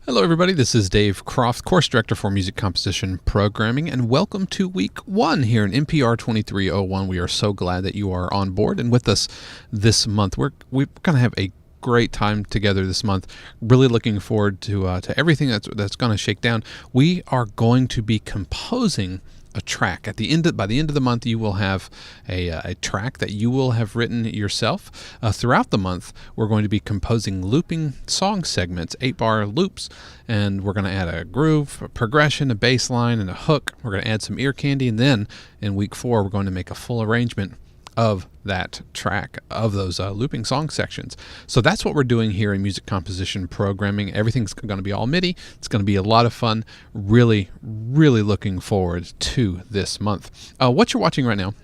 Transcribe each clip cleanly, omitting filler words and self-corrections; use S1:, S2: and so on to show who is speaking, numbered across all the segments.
S1: Hello everybody, this is Dave Croft, Course Director for Music Composition Programming, and welcome to Week 1 here in MPR 2301. We are so glad that you are on board and with us this month. We're going to have a great time together this month. Really looking forward to everything that's going to shake down. We are going to be composing a track. By the end of the month, you will have a track that you will have written yourself. Throughout the month, we're going to be composing looping song segments, 8-bar loops, and we're going to add a groove, a progression, a bass line, and a hook. We're going to add some ear candy, and then in week 4, we're going to make a full arrangement of that track, of those looping song sections. So that's what we're doing here in music composition programming. Everything's going to be all MIDI. It's going to be a lot of fun. Really, really looking forward to this month. What you're watching right now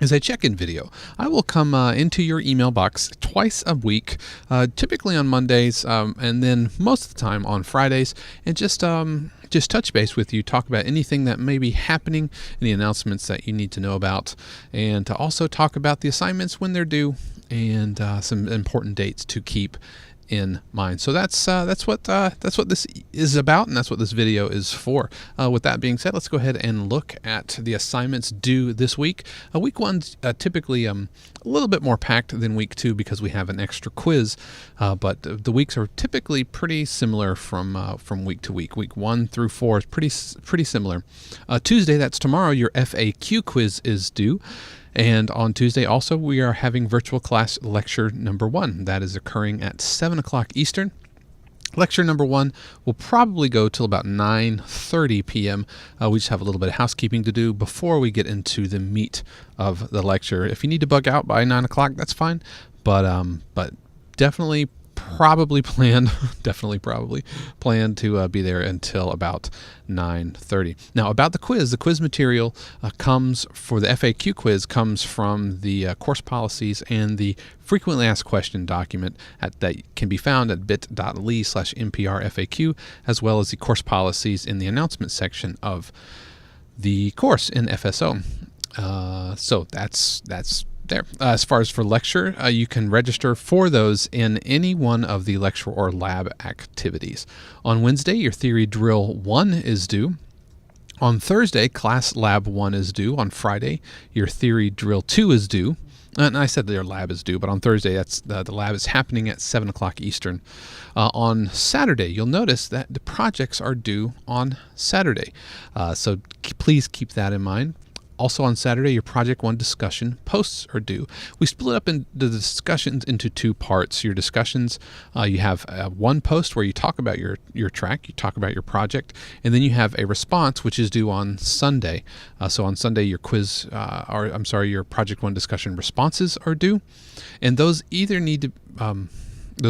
S1: is a check-in video. I will come into your email box twice a week, typically on Mondays, and then most of the time on Fridays, and just touch base with you, talk about anything that may be happening, any announcements that you need to know about, and to also talk about the assignments when they're due, and some important dates to keep in mind. So that's what this is about, and that's what this video is for. With that being said, let's go ahead and look at the assignments due this week. Week 1's typically a little bit more packed than week 2 because we have an extra quiz, but the weeks are typically pretty similar from week to week. Week 1 through 4 is pretty similar. Tuesday, that's tomorrow, your FAQ quiz is due. And on Tuesday also, we are having virtual class lecture number 1. That is occurring at 7 o'clock Eastern. Lecture number 1 will probably go till about 9:30 p.m. We just have a little bit of housekeeping to do before we get into the meat of the lecture. If you need to bug out by 9 o'clock, that's fine. But definitely probably plan to be there until about 9:30. Now, about the quiz material comes for the FAQ quiz comes from the course policies and the frequently asked question document that can be found at bit.ly/MPRFAQ, as well as the course policies in the announcement section of the course in FSO. So that's there. As far as for lecture, you can register for those in any one of the lecture or lab activities. On Wednesday, your Theory Drill 1 is due. On Thursday, Class Lab 1 is due. On Friday, your Theory Drill 2 is due. And I said their lab is due, but on Thursday, that's the lab is happening at 7 o'clock Eastern. On Saturday, you'll notice that the projects are due on Saturday. So please keep that in mind. Also on Saturday, your Project 1 discussion posts are due. We split up the discussions into 2 parts. Your discussions, you have one post where you talk about your track, you talk about your project, and then you have a response which is due on Sunday. So on Sunday, your your Project 1 discussion responses are due, and those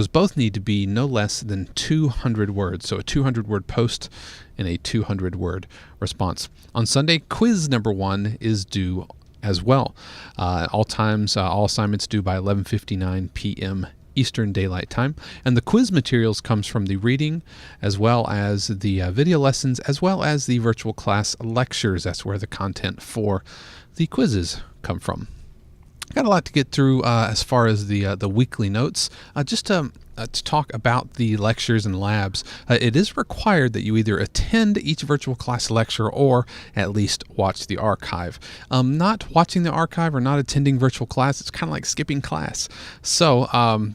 S1: both need to be no less than 200 words. So a 200-word post and a 200-word response. On Sunday, quiz number 1 is due as well. All assignments due by 11:59 p.m. Eastern Daylight Time. And the quiz materials comes from the reading, as well as the video lessons, as well as the virtual class lectures. That's where the content for the quizzes come from. Got a lot to get through as far as the weekly notes. Just to talk about the lectures and labs, it is required that you either attend each virtual class lecture or at least watch the archive. Not watching the archive or not attending virtual class, it's kind of like skipping class. So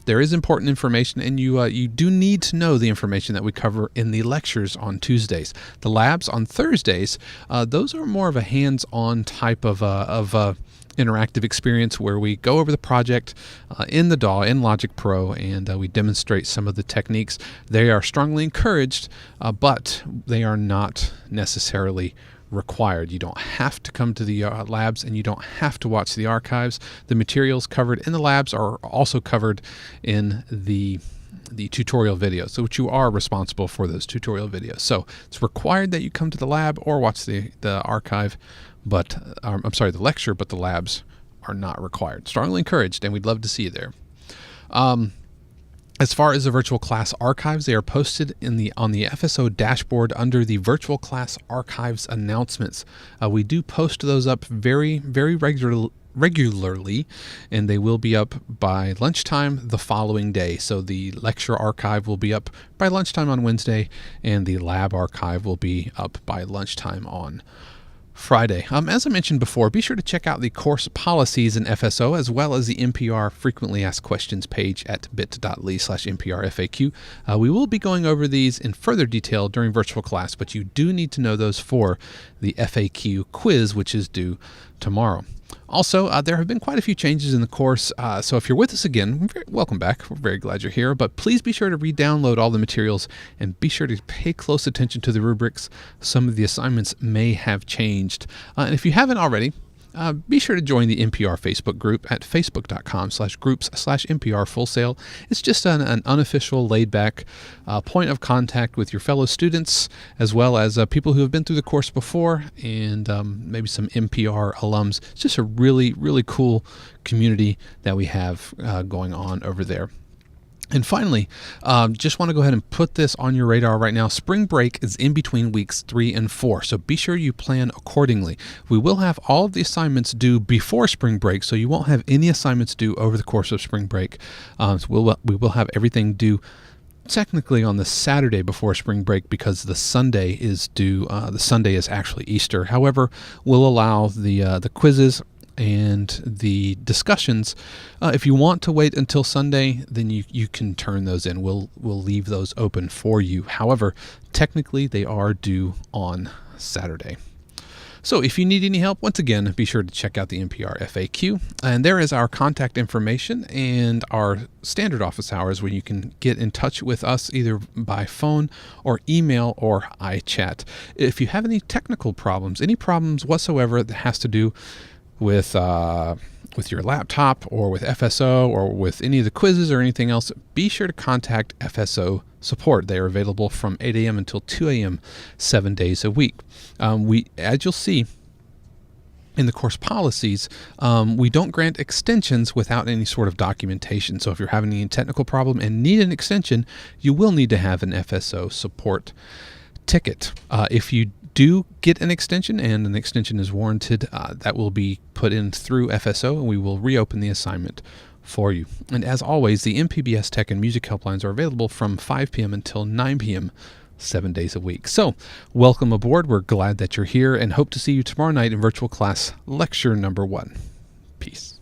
S1: there is important information, and you do need to know the information that we cover in the lectures on Tuesdays. The labs on Thursdays, those are more of a hands-on type of interactive experience where we go over the project in the DAW, in Logic Pro, and we demonstrate some of the techniques. They are strongly encouraged, but they are not necessarily required. You don't have to come to the labs, and you don't have to watch the archives. The materials covered in the labs are also covered in the tutorial videos, so which you are responsible for those tutorial videos. So it's required that you come to the lab or watch the archive, but the lecture, but the labs are not required. Strongly encouraged, and we'd love to see you there. As far as the virtual class archives, they are posted on the FSO dashboard under the virtual class archives announcements. We do post those up very, very regularly, and they will be up by lunchtime the following day. So the lecture archive will be up by lunchtime on Wednesday, and the lab archive will be up by lunchtime on Friday. As I mentioned before, be sure to check out the course policies in FSO as well as the MPR frequently asked questions page at bit.ly/MPRFAQ. We will be going over these in further detail during virtual class, but you do need to know those for the FAQ quiz, which is due tomorrow. Also, there have been quite a few changes in the course, so if you're with us again, welcome back. We're very glad you're here, but please be sure to re-download all the materials and be sure to pay close attention to the rubrics. Some of the assignments may have changed. And if you haven't already, be sure to join the MPR Facebook group at facebook.com/groups/MPR Full Sail. It's just an unofficial, laid-back point of contact with your fellow students, as well as people who have been through the course before, and maybe some MPR alums. It's just a really, really cool community that we have going on over there. And finally, just want to go ahead and put this on your radar right now. Spring break is in between weeks 3 and 4, so be sure you plan accordingly. We will have all of the assignments due before spring break, so you won't have any assignments due over the course of spring break. So we will have everything due technically on the Saturday before spring break because the Sunday is due. The Sunday is actually Easter. However, we'll allow the quizzes and the discussions. If you want to wait until Sunday, then you can turn those in. We'll leave those open for you. However, technically they are due on Saturday. So if you need any help, once again, be sure to check out the MPR FAQ. And there is our contact information and our standard office hours where you can get in touch with us either by phone or email or iChat. If you have any technical problems, any problems whatsoever that has to do with your laptop or with FSO or with any of the quizzes or anything else, be sure to contact FSO support. They are available from 8 a.m. until 2 a.m. 7 days a week. As you'll see in the course policies, we don't grant extensions without any sort of documentation. So if you're having any technical problem and need an extension, you will need to have an FSO support ticket. If you do get an extension and an extension is warranted, that will be put in through FSO and we will reopen the assignment for you. And as always, the MPBS Tech and Music helplines are available from 5 p.m. until 9 p.m. 7 days a week. So welcome aboard. We're glad that you're here and hope to see you tomorrow night in virtual class lecture number 1. Peace.